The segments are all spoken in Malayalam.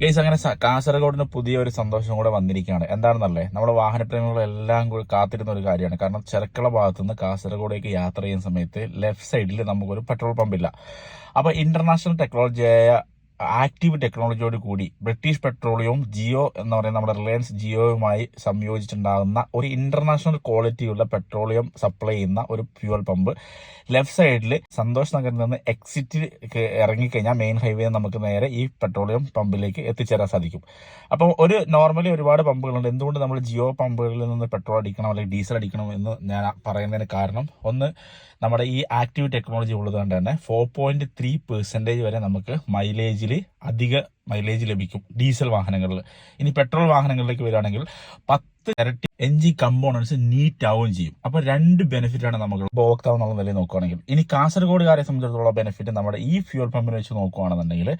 ഗൈസ് അങ്ങനെ കാസർഗോഡിന് പുതിയ ഒരു സന്തോഷം കൂടെ വന്നിരിക്കുകയാണ്. എന്താണെന്നല്ലേ, നമ്മുടെ വാഹനപ്രേമികളെല്ലാം കൂടി കാത്തിരുന്ന ഒരു കാര്യമാണ്. കാരണം ചെർക്കള ഭാഗത്തു നിന്ന് കാസർഗോഡേക്ക് യാത്ര ചെയ്യുന്ന സമയത്ത് ലെഫ്റ്റ് സൈഡിൽ നമുക്കൊരു പെട്രോൾ പമ്പില്ല. അപ്പോൾ ഇന്റർനാഷണൽ ടെക്നോളജിയായ ആക്റ്റീവ് ടെക്നോളജിയോട് കൂടി ബ്രിട്ടീഷ് പെട്രോളിയവും ജിയോ എന്ന് പറയുന്ന നമ്മുടെ റിലയൻസ് ജിയോയുമായി സംയോജിച്ചുണ്ടാകുന്ന ഒരു ഇന്റർനാഷണൽ ക്വാളിറ്റിയുള്ള പെട്രോളിയം സപ്ലൈ ചെയ്യുന്ന ഒരു ഫ്യൂവൽ പമ്പ് ലെഫ്റ്റ് സൈഡിൽ സന്തോഷ് നഗറിൽ നിന്ന് എക്സിറ്റ് ഇറങ്ങിക്കഴിഞ്ഞാൽ മെയിൻ ഹൈവേ നമുക്ക് നേരെ ഈ പെട്രോളിയം പമ്പിലേക്ക് എത്തിച്ചേരാൻ സാധിക്കും. അപ്പോൾ നോർമലി ഒരുപാട് പമ്പുകളുണ്ട്. എന്തുകൊണ്ട് നമ്മൾ ജിയോ പമ്പുകളിൽ നിന്ന് പെട്രോൾ അടിക്കണം അല്ലെങ്കിൽ ഡീസൽ അടിക്കണം എന്ന് ഞാൻ പറയുന്നതിന് കാരണം, ഒന്ന്, നമ്മുടെ ഈ ആക്റ്റീവ് ടെക്നോളജി ഉള്ളത് കൊണ്ട് തന്നെ 4.3% വരെ നമുക്ക് അധിക മൈലേജ് ലഭിക്കും ഡീസൽ വാഹനങ്ങളിൽ. ഇനി പെട്രോൾ വാഹനങ്ങളിലേക്ക് വരികയാണെങ്കിൽ 10 ഇരട്ടി എൻജിൻ കമ്പോണൻസ് നീറ്റ് ആവുകയും ചെയ്യും. അപ്പൊ രണ്ട് ബെനിഫിറ്റാണ് നമുക്ക് ഉപഭോക്താവ് എന്നുള്ള നിലയിൽ നോക്കുകയാണെങ്കിൽ. ഇനി കാസർഗോഡുകാരെ സംബന്ധിച്ചിടത്തോളം ബെനിഫിറ്റ് നമ്മുടെ ഈ ഫ്യൂൽ പമ്പിനെ വെച്ച് നോക്കുകയാണെന്നുണ്ടെങ്കിൽ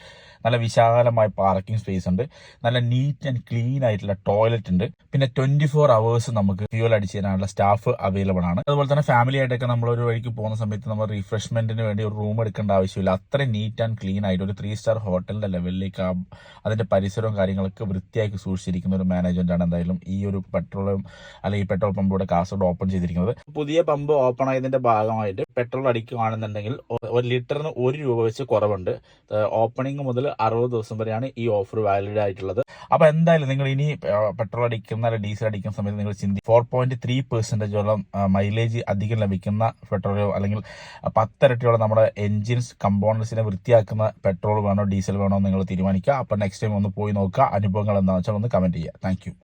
നല്ല വിശാലമായ പാർക്കിംഗ് സ്പേസ് ഉണ്ട്, നല്ല നീറ്റ് ആൻഡ് ക്ലീൻ ആയിട്ടുള്ള ടോയ്ലറ്റ് ഉണ്ട്, പിന്നെ 24 hours നമുക്ക് ഫ്യൂൽ അടിച്ചു തരാനുള്ള സ്റ്റാഫ് അവൈലബിൾ ആണ്. അതുപോലെ തന്നെ ഫാമിലി ആയിട്ടൊക്കെ നമ്മൾ ഒരു വഴിക്ക് പോകുന്ന സമയത്ത് നമ്മൾ റിഫ്രഷ്മെന്റിന് വേണ്ടി ഒരു റൂം എടുക്കേണ്ട ആവശ്യമില്ല. അത്രയും നീറ്റ് ആൻഡ് ക്ലീൻ ആയിട്ട് ഒരു 3 സ്റ്റാർ ഹോട്ടലിന്റെ ലെവലിലേക്ക് അതിന്റെ പരിസരവും കാര്യങ്ങളൊക്കെ വൃത്തിയാക്കി സൂക്ഷിച്ചിരിക്കുന്ന ഒരു മാനേജ്മെന്റാണ് എന്തായാലും ഈ ഒരു പെട്രോളും അല്ലെങ്കിൽ ഈ പെട്രോൾ പമ്പ് ഇവിടെ കാസർഗോഡ് ഓപ്പൺ ചെയ്തിരിക്കുന്നത്. പുതിയ പമ്പ് ഓപ്പൺ ആയതിന്റെ ഭാഗമായിട്ട് പെട്രോൾ അടിക്കുകയാണെന്നുണ്ടെങ്കിൽ 1 ലിറ്ററിന് 1 രൂപ വെച്ച് കുറവുണ്ട്. ഓപ്പണിംഗ് മുതൽ 60 ദിവസം വരെയാണ് ഈ ഓഫർ വാലിഡ് ആയിട്ടുള്ളത്. അപ്പൊ എന്തായാലും നിങ്ങൾ ഇനി പെട്രോൾ അടിക്കുന്ന അല്ലെങ്കിൽ ഡീസൽ അടിക്കുന്ന സമയത്ത് നിങ്ങൾ 4.3% മൈലേജ് അധികം ലഭിക്കുന്ന പെട്രോളോ അല്ലെങ്കിൽ 10 ഇരട്ടിയോളം നമ്മുടെ എൻജിൻസ് കമ്പോണൻസിനെ വൃത്തിയാക്കുന്ന പെട്രോൾ വേണോ ഡീസൽ വേണോ നിങ്ങൾ തീരുമാനിക്കുക. അപ്പൊ നെക്സ്റ്റ് ടൈം ഒന്ന് പോയി നോക്കുക. അനുഭവങ്ങൾ എന്താണെന്ന് വെച്ചാൽ ഒന്ന് കമന്റ് ചെയ്യുക. താങ്ക്